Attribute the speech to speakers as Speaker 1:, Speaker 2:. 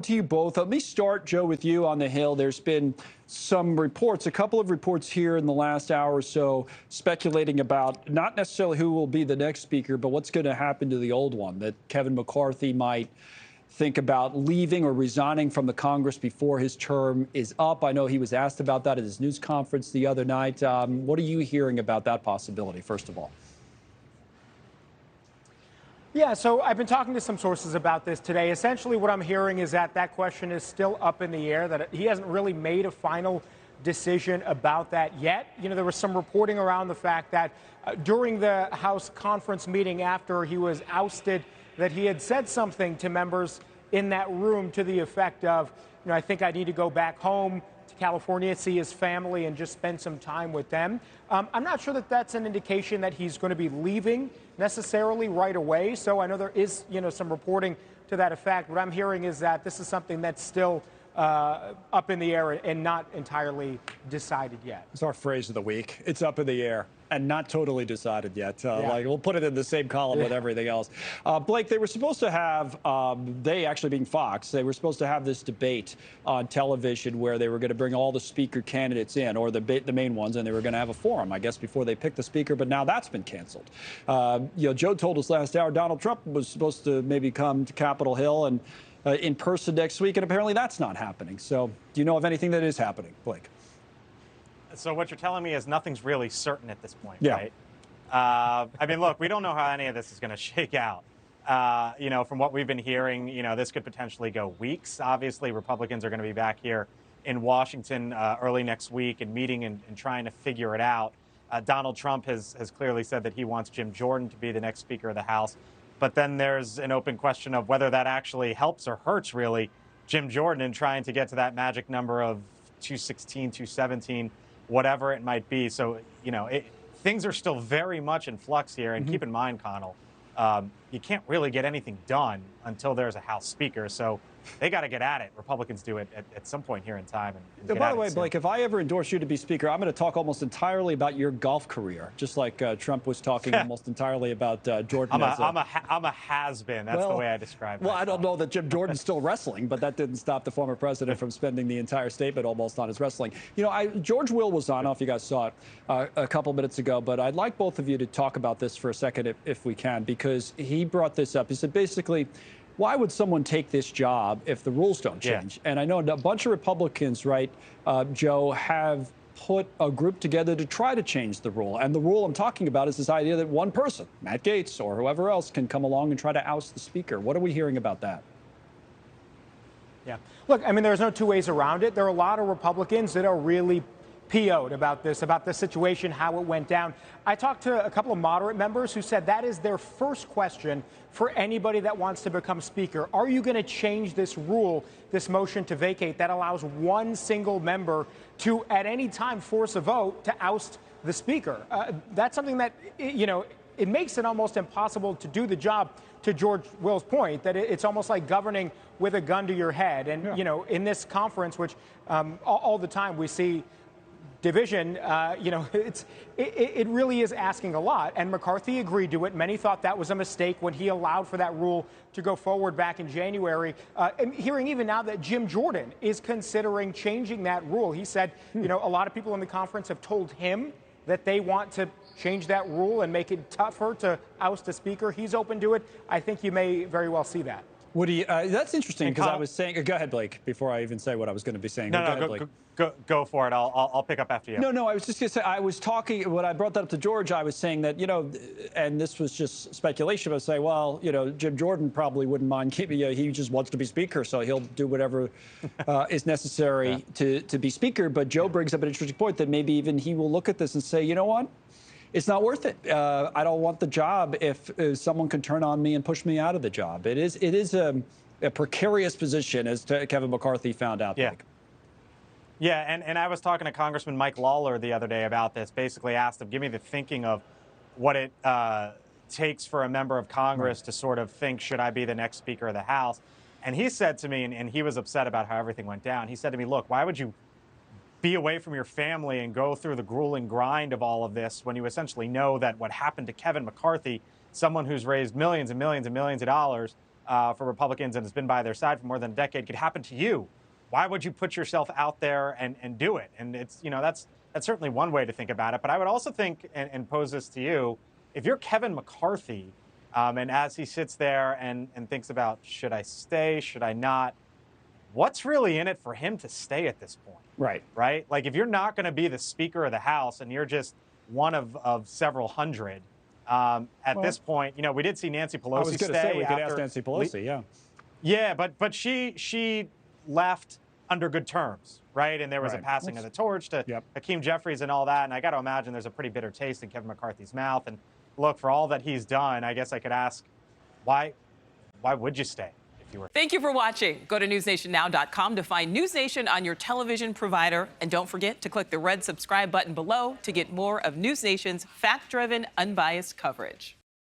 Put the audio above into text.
Speaker 1: To you both. Let me start, Joe, with you on the Hill. There's been some reports, a couple of reports here in the last hour or so, speculating about not necessarily who will be the next speaker, but what's going to happen to the old one, that Kevin McCarthy might think about leaving or resigning from the Congress before his term is up. I know he was asked about that at his news conference the other night. What are you hearing about that possibility, first of all?
Speaker 2: Yeah, so I've been talking to some sources about this today. Essentially, what I'm hearing is that that question is still up in the air, that he hasn't really made a final decision about that yet. You know, there was some reporting around the fact that during the House conference meeting after he was ousted, that he had said something to members in that room to the effect of, you know, I think I need to go back home to California, see his family, and just spend some time with them. I'm not sure that that's an indication that he's going to be leaving necessarily right away. So I know there is, you know, some reporting to that effect. What I'm hearing is that this is something that's still up in the air and not entirely decided yet.
Speaker 1: It's our phrase of the week. It's up in the air and not totally decided yet. Like, we'll put it in the same column with everything else. Blake, they were supposed to have, they actually being Fox, they were supposed to have this debate on television where they were going to bring all the speaker candidates in, or the main ones, and they were going to have a forum, I guess, before they picked the speaker, but now that's been canceled. You know, Joe told us last hour Donald Trump was supposed to maybe come to Capitol Hill and in person next week, and apparently that's not happening. So do you know of anything that is happening, Blake?
Speaker 3: So what you're telling me is nothing's really certain at this point,
Speaker 1: yeah.
Speaker 3: Right? I mean, look, we don't know how any of this is going to shake out. You know, from what we've been hearing, you know, this could potentially go weeks. Obviously, Republicans are going to be back here in Washington early next week and meeting and trying to figure it out. Donald Trump has clearly said that he wants Jim Jordan to be the next Speaker of the House. But then there's an open question of whether that actually helps or hurts, really, Jim Jordan in trying to get to that magic number of 216, 217, whatever it might be. So, you know, things are still very much in flux here. And keep in mind, Connell, you can't really get anything done until there's a House Speaker. So they got to get at it. Republicans do it at some point here in time. And
Speaker 1: by the way, Blake, if I ever endorse you to be Speaker, I'm going to talk almost entirely about your golf career, just like Trump was talking almost entirely about Jordan.
Speaker 3: I'm a has-been. That's the way I describe it.
Speaker 1: Well, I don't know that Jim Jordan's still wrestling, but that didn't stop the former president from spending the entire statement almost on his wrestling. You know, George Will was on. I don't know if you guys saw it a couple minutes ago, but I'd like both of you to talk about this for a second, if we can, because he brought this up. He said, basically, why would someone take this job if the rules don't change? Yeah. And I know a bunch of Republicans, right, Joe, have put a group together to try to change the rule. And the rule I'm talking about is this idea that one person, Matt Gaetz or whoever else, can come along and try to oust the speaker. What are we hearing about that?
Speaker 2: Yeah. Look, I mean, there's no two ways around it. There are a lot of Republicans that are really PO'd about this situation, how it went down. I talked to a couple of moderate members who said that is their first question for anybody that wants to become Speaker. Are you going to change this rule, this motion to vacate that allows one single member to at any time force a vote to oust the Speaker? That's something that, you know, it makes it almost impossible to do the job, to George Will's point, that it's almost like governing with a gun to your head. And, you know, in this conference, which all the time we see division, you know, it really is asking a lot. And McCarthy agreed to it. Many thought that was a mistake when he allowed for that rule to go forward back in January. And hearing even now that Jim Jordan is considering changing that rule. He said, you know, a lot of people in the conference have told him that they want to change that rule and make it tougher to oust a speaker. He's open to it. I think you may very well see that.
Speaker 1: Woody, that's interesting, because I was saying, go ahead, Blake, before I even say what I was going to be saying.
Speaker 3: Go for it. I'll pick up after you.
Speaker 1: No, I was just going to say, I was talking, when I brought that up to George, I was saying that, you know, and this was just speculation, I was saying, well, you know, Jim Jordan probably wouldn't mind keeping, he just wants to be Speaker, so he'll do whatever is necessary to be Speaker. But Joe brings up an interesting point that maybe even he will look at this and say, you know what? It's not worth it. I don't want the job if someone can turn on me and push me out of the job. It is a precarious position, as Kevin McCarthy found out.
Speaker 3: Yeah. Yeah, and I was talking to Congressman Mike Lawler the other day about this, basically asked him, give me the thinking of what it takes for a member of Congress to sort of think, should I be the next Speaker of the House? And he said to me, and he was upset about how everything went down, he said to me, look, why would you be away from your family and go through the grueling grind of all of this when you essentially know that what happened to Kevin McCarthy, someone who's raised millions and millions and millions of dollars, for Republicans and has been by their side for more than a decade could happen to you. Why would you put yourself out there and do it? And it's, that's certainly one way to think about it. But I would also think and pose this to you, if you're Kevin McCarthy, and as he sits there and thinks about, should I stay, should I not, what's really in it for him to stay at this point? Right? Like, if you're not going to be the Speaker of the House and you're just one of several hundred, at this point, we did see Nancy Pelosi
Speaker 1: I was going to say, we could ask
Speaker 3: after
Speaker 1: Nancy Pelosi, yeah.
Speaker 3: Yeah, but she left under good terms, right? And there was a passing of the torch to Hakeem Jeffries and all that. And I got to imagine there's a pretty bitter taste in Kevin McCarthy's mouth. And look, for all that he's done, I guess I could ask, why would you stay if you were?
Speaker 4: Thank you for watching. Go to newsnationnow.com to find News Nation on your television provider. And don't forget to click the red subscribe button below to get more of News Nation's fact-driven, unbiased coverage.